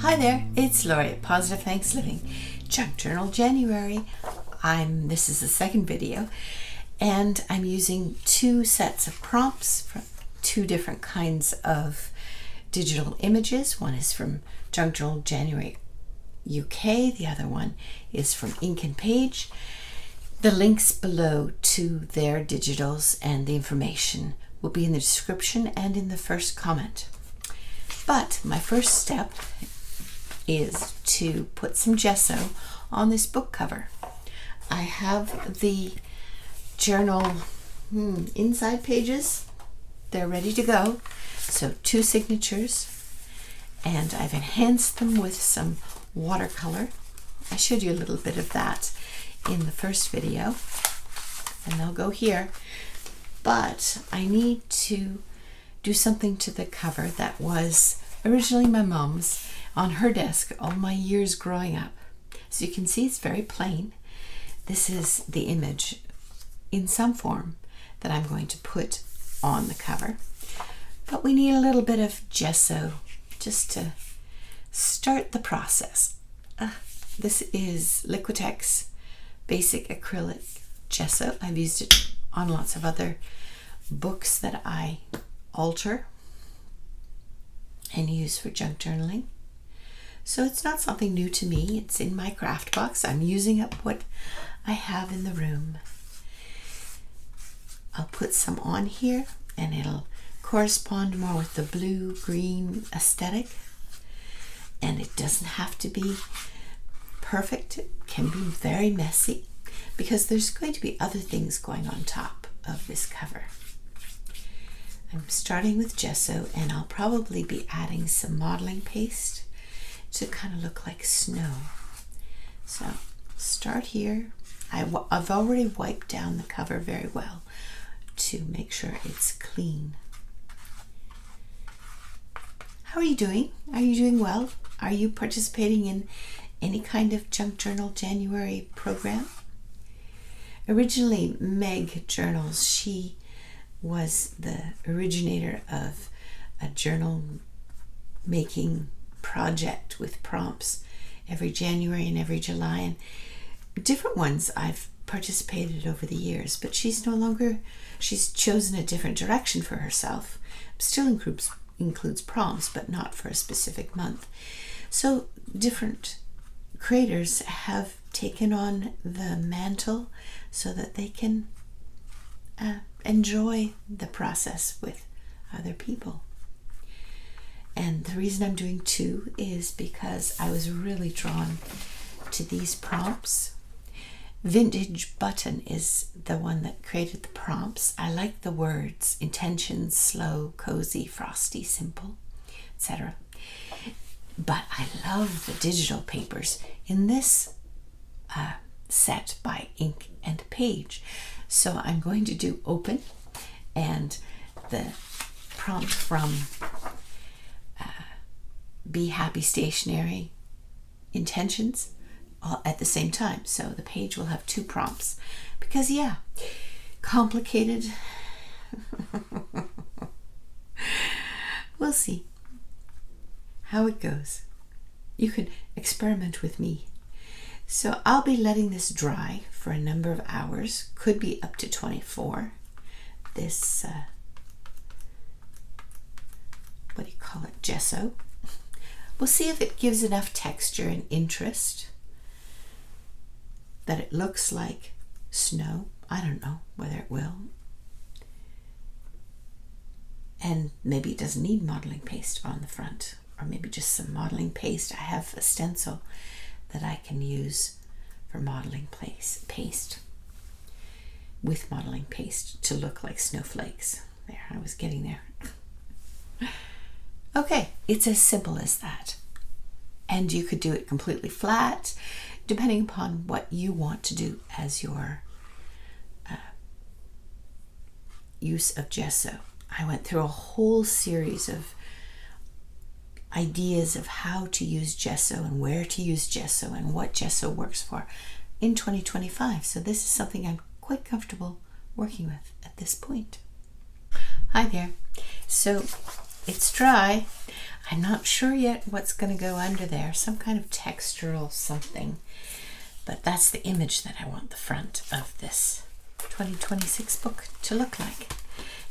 Hi there, it's Lori at Positive Thanks Living, Junk Journal January. This is the second video, and I'm using two sets of prompts from two different kinds of digital images. One is from Junk Journal January UK, the other one is from Ink and Page. The links below to their digitals and the information will be in the description and in the first comment. But my first step is to put some gesso on this book cover. I have the journal inside pages. They're ready to go. So 2 signatures, and I've enhanced them with some watercolor. I showed you a little bit of that in the first video, and they'll go here. But I need to do something to the cover that was originally my mom's on her desk all my years growing up. So you can see it's very plain. This is the image in some form that I'm going to put on the cover. But we need a little bit of gesso just to start the process. This is Liquitex Basic Acrylic Gesso. I've used it on lots of other books that I alter and use for junk journaling. So it's not something new to me. It's in my craft box. I'm using up what I have in the room. I'll put some on here and it'll correspond more with the blue-green aesthetic. And it doesn't have to be perfect. It can be very messy because there's going to be other things going on top of this cover. I'm starting with gesso, and I'll probably be adding some modeling paste to kind of look like snow. So start here. I've already wiped down the cover very well to make sure it's clean. How are you doing? Are you doing well? Are you participating in any kind of Junk Journal January program? Originally, Meg Journals, she was the originator of a journal making project with prompts every January and every July, and different ones I've participated over the years, but she's chosen a different direction for herself. Still includes prompts, but not for a specific month. So different creators have taken on the mantle so that they can enjoy the process with other people. And the reason I'm doing 2 is because I was really drawn to these prompts. Vintage Button is the one that created the prompts. I like the words: intentions, slow, cozy, frosty, simple, etc. But I love the digital papers in this set by Ink and Page. So I'm going to do open and the prompt from Be Happy Stationery Intentions all at the same time. So the page will have 2 prompts because, yeah, complicated. We'll see how it goes. You can experiment with me. So I'll be letting this dry for a number of hours, could be up to 24. This, what do you call it, gesso. We'll see if it gives enough texture and interest that it looks like snow. I don't know whether it will. And maybe it doesn't need modeling paste on the front, or maybe just some modeling paste. I have a stencil that I can use for modeling paste with modeling paste to look like snowflakes. There, I was getting there. Okay, it's as simple as that. And you could do it completely flat, depending upon what you want to do as your use of gesso. I went through a whole series of ideas of how to use gesso and where to use gesso and what gesso works for in 2025. So this is something I'm quite comfortable working with at this point. Hi there. So it's dry. I'm not sure yet what's going to go under there, some kind of textural something, but that's the image that I want the front of this 2026 book to look like.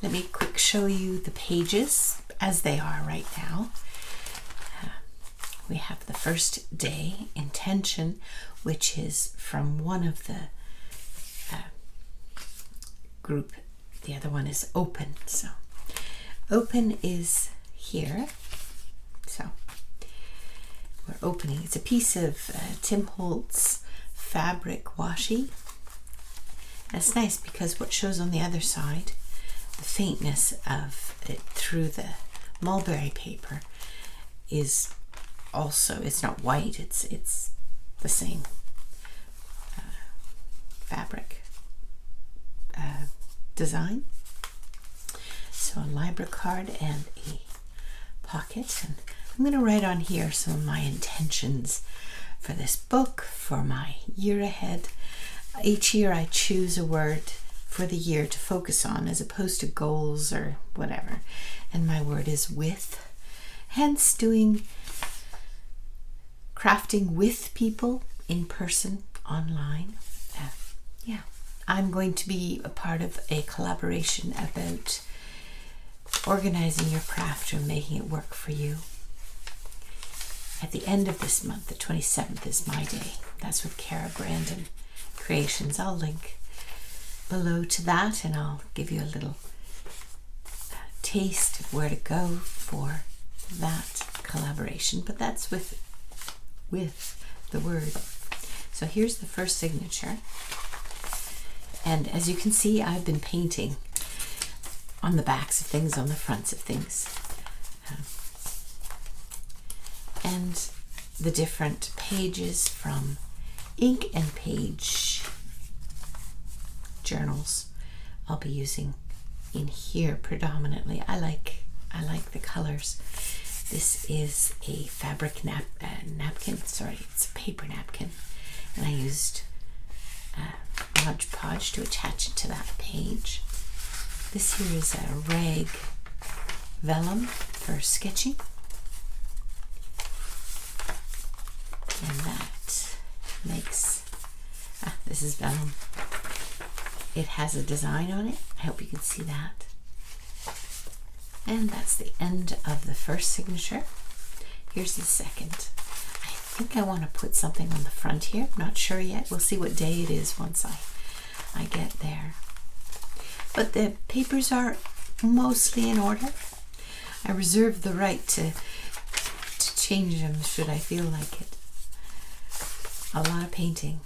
Let me quick show you the pages as they are right now. We have the first day, intention, which is from one of the group. The other one is open. So open is here. So we're opening. It's a piece of Tim Holtz fabric washi. And it's nice because what shows on the other side, the faintness of it through the mulberry paper, is also, it's not white, it's the same fabric design. So a Libra card and a pocket, and I'm going to write on here some of my intentions for this book, for my year ahead. Each year I choose a word for the year to focus on as opposed to goals or whatever, and my word is with, hence doing crafting with people in person, online. Yeah, I'm going to be a part of a collaboration about organizing your craft or making it work for you. At the end of this month, the 27th is my day. That's with Cara Brandon Creations. I'll link below to that, and I'll give you a little taste of where to go for that collaboration. But that's with the word. So here's the first signature, and as you can see, I've been painting on the backs of things, on the fronts of things, and the different pages from ink and page journals I'll be using in here predominantly. I like the colors. This is a fabric napkin, sorry, it's a paper napkin, and I used Mod Podge to attach it to that page. This here is a rag vellum for sketching, and that makes, this is vellum. It has a design on it. I hope you can see that. And that's the end of the first signature. Here's the second. I think I want to put something on the front here. I'm not sure yet. We'll see what day it is once I get there. But the papers are mostly in order. I reserve the right to change them should I feel like it. A lot of painting.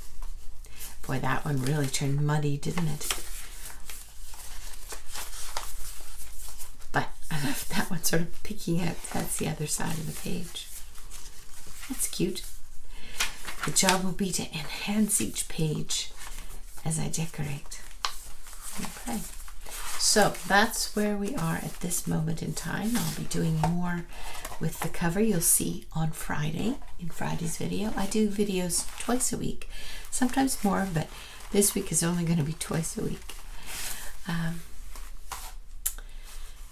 Boy, that one really turned muddy, didn't it? But I left that one sort of picking out. That's the other side of the page. That's cute. The job will be to enhance each page as I decorate. Okay. So that's where we are at this moment in time. I'll be doing more with the cover. You'll see on Friday, in Friday's video. I do videos twice a week, sometimes more, but this week is only going to be twice a week.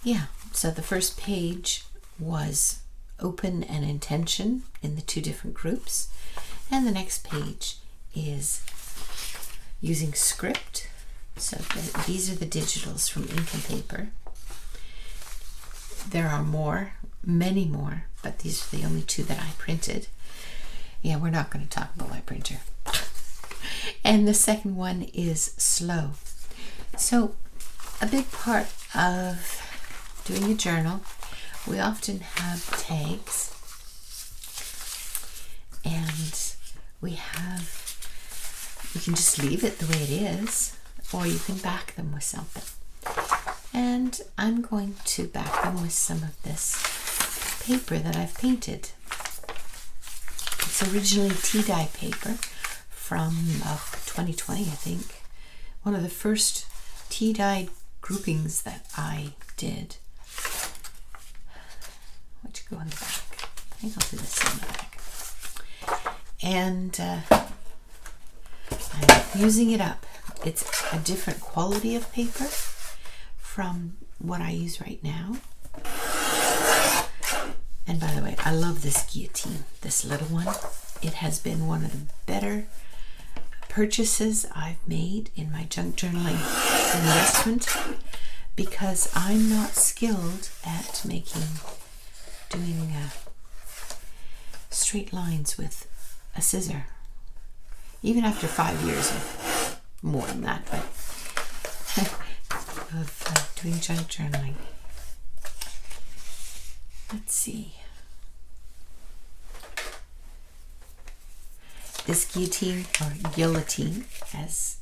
Yeah, so the first page was open and intention in the two different groups, and the next page is using script. So these are the digitals from ink and paper. There are more, many more, but these are the only two that I printed. Yeah, we're not going to talk about my printer. And the second one is slow. So a big part of doing a journal, we often have tags, and we can just leave it the way it is, or you can back them with something. And I'm going to back them with some of this paper that I've painted. It's originally tea dye paper from 2020, I think. One of the first tea dye groupings that I did. What'd you go on the back? I think I'll do this on the back. And I'm using it up. It's a different quality of paper from what I use right now. And by the way, I love this guillotine, this little one. It has been one of the better purchases I've made in my junk journaling investment, because I'm not skilled at doing straight lines with a scissor. Even after 5 years, of more than that, but of doing junk journaling. Let's see. This guillotine, or guillotine, as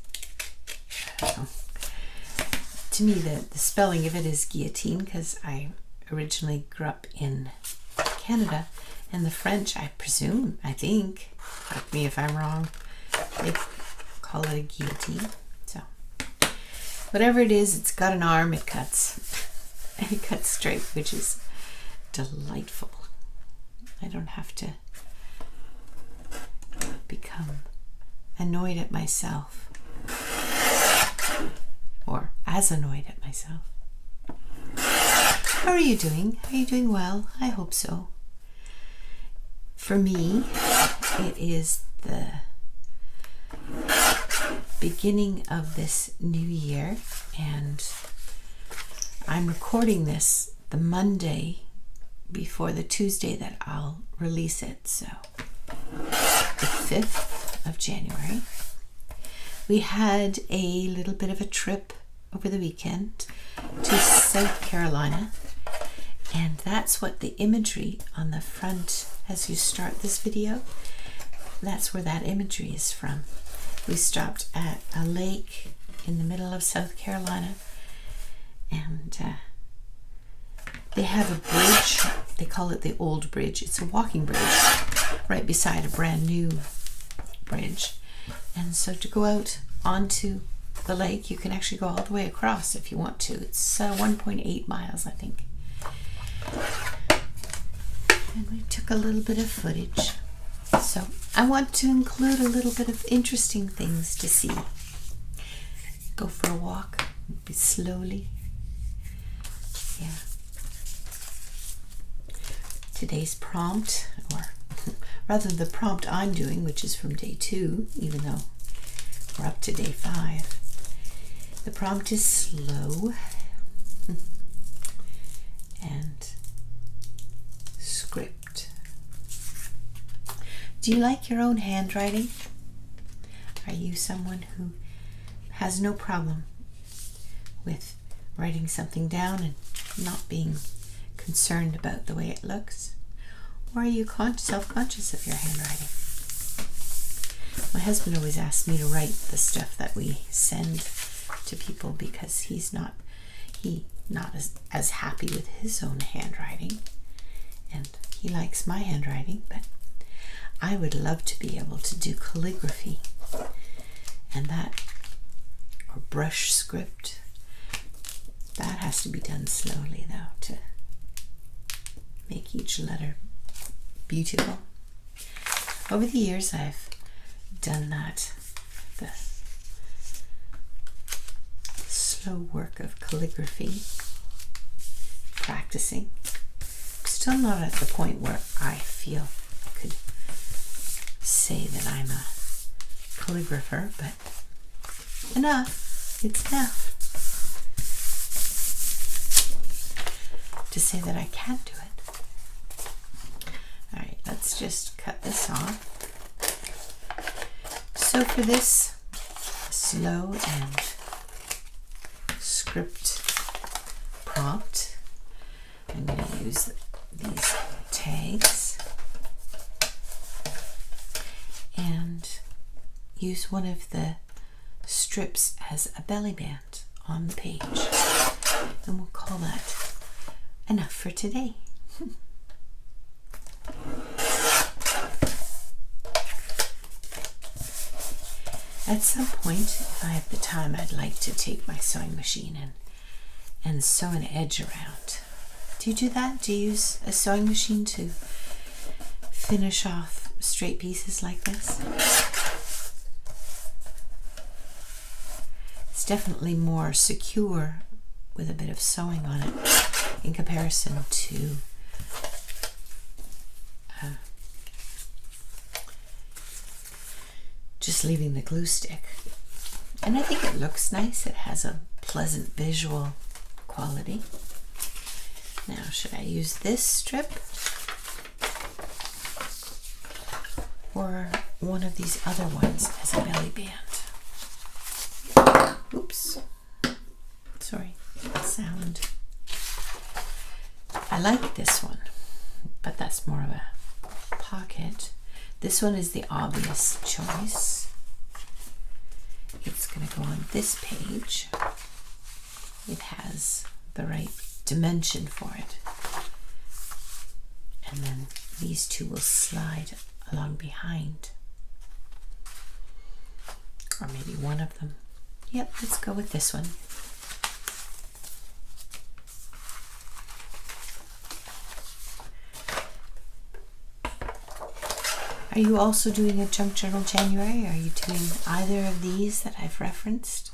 to me the spelling of it is guillotine, because I originally grew up in Canada, and the French, I think, correct me if I'm wrong, they call it a guillotine. So whatever it is, it's got an arm, it cuts. And it cuts straight, which is delightful. I don't have to become annoyed at myself, or as annoyed at myself. How are you doing? Are you doing well? I hope so. For me, it is the beginning of this new year, and I'm recording this the Monday before the Tuesday that I'll release it, so the 5th of January. We had a little bit of a trip over the weekend to South Carolina, and that's what the imagery on the front as you start this video, that's where that imagery is from. We stopped at a lake in the middle of South Carolina, and they have a bridge. They call it the Old Bridge. It's a walking bridge right beside a brand new bridge. And so to go out onto the lake, you can actually go all the way across if you want to. It's 1.8 miles, I think. And we took a little bit of footage. So I want to include a little bit of interesting things to see. Go for a walk, maybe slowly. Yeah. Today's prompt, or rather the prompt I'm doing, which is from day 2, even though we're up to day 5. The prompt is slow and script. Do you like your own handwriting? Are you someone who has no problem with writing something down and not being concerned about the way it looks? Or are you self-conscious of your handwriting? My husband always asks me to write the stuff that we send to people because he's not as happy with his own handwriting, and he likes my handwriting, but I would love to be able to do calligraphy, and that, or brush script. That has to be done slowly though, to make each letter beautiful. Over the years I've done that, the slow work of calligraphy, practicing. I'm still not at the point where I feel I could say that I'm a calligrapher, but enough, it's enough to say that I can do it. Alright, let's just cut this off. So for this slow and script prompt, I'm going to use these tags and use one of the strips as a belly band on the page, and we'll call that enough for today. At some point, if I have the time, I'd like to take my sewing machine and sew an edge around. Do you do that? Do you use a sewing machine to finish off straight pieces like this? It's definitely more secure with a bit of sewing on it in comparison to just leaving the glue stick. And I think it looks nice. It has a pleasant visual quality. Now, should I use this strip or one of these other ones as a belly band? Oops. Sorry, sound. I like this one, but that's more of a pocket. This one is the obvious choice. It's going to go on this page. It has the right dimension for it. And then these two will slide along behind. Or maybe one of them. Yep, let's go with this one. Are you also doing a Junk Journal January? Are you doing either of these that I've referenced?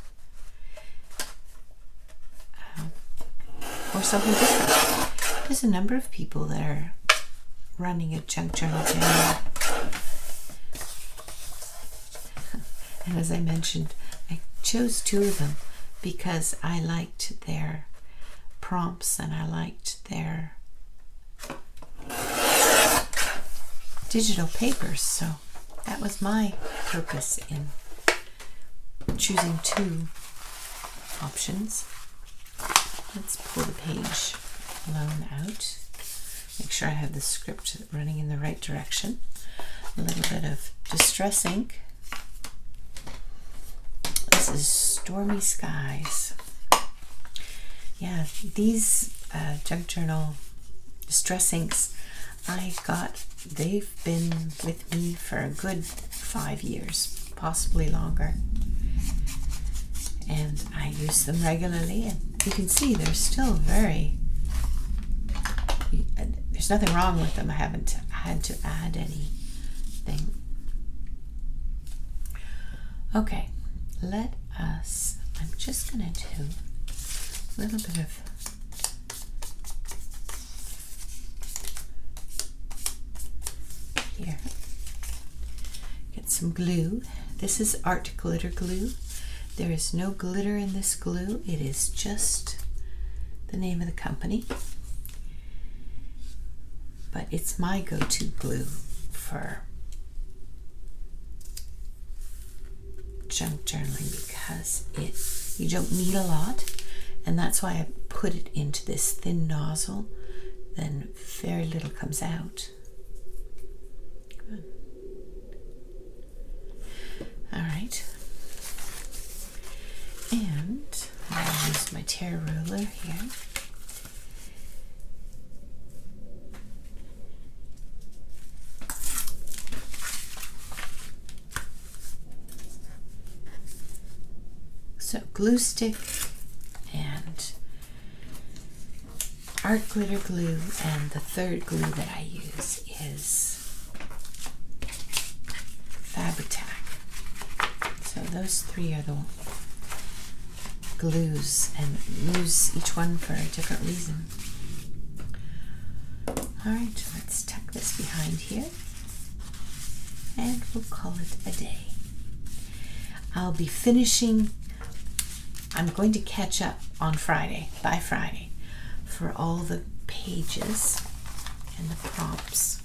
Or something different? There's a number of people that are running a Junk Journal January. And as I mentioned, I chose two of them because I liked their prompts and I liked their digital papers, so that was my purpose in choosing two options. Let's pull the page alone out. Make sure I have the script running in the right direction. A little bit of Distress ink. This is Stormy Skies. Yeah, these Junk Journal Distress inks they've been with me for a good 5 years, possibly longer. And I use them regularly, and you can see they're still there's nothing wrong with them. I haven't had to add anything. Okay, I'm just gonna do a little bit of here. Get some glue. This is Art Glitter Glue. There is no glitter in this glue. It is just the name of the company. But it's my go-to glue for junk journaling because you don't need a lot, and that's why I put it into this thin nozzle. Then very little comes out. Good. All right. And I'll use my tear ruler here. So glue stick and Art Glitter Glue, and the third glue that I use is Fabri-Tac. So those three are the glues, and use each one for a different reason. Alright, let's tuck this behind here and we'll call it a day. I'll be finishing, I'm going to catch up on Friday, by Friday, for all the pages and the prompts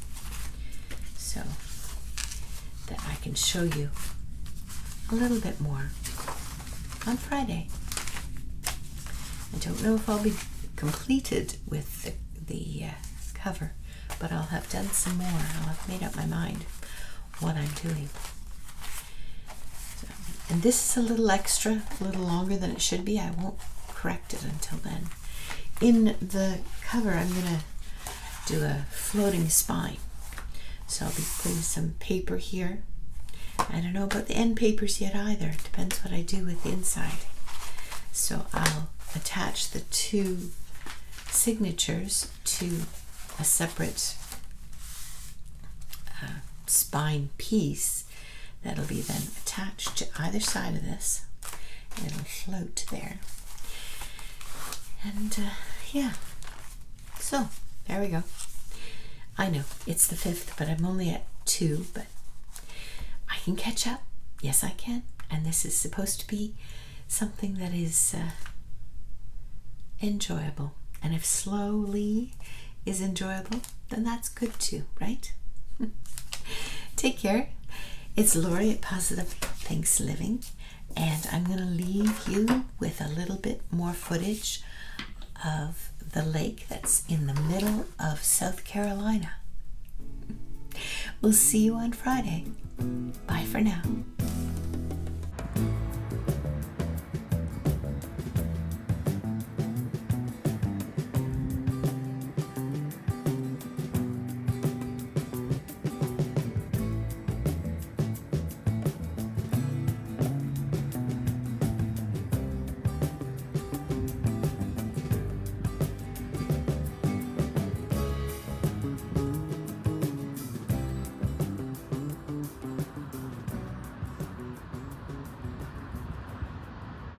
so that I can show you a little bit more on Friday. I don't know if I'll be completed with the cover, but I'll have done some more. I'll have made up my mind what I'm doing. So, and this is a little extra, a little longer than it should be. I won't correct it until then. In the cover, I'm going to do a floating spine. So I'll be putting some paper here. I don't know about the end papers yet either. It depends what I do with the inside. So I'll attach the two signatures to a separate spine piece that'll be then attached to either side of this, and it'll float there. And yeah, so there we go. I know it's the 5th, but I'm only at 2, but I can catch up. Yes, I can. And this is supposed to be something that is enjoyable. And if slowly is enjoyable, then that's good too, right? Take care. It's Lori at Positive Thanks Living, and I'm going to leave you with a little bit more footage of the lake that's in the middle of South Carolina. We'll see you on Friday. Bye for now.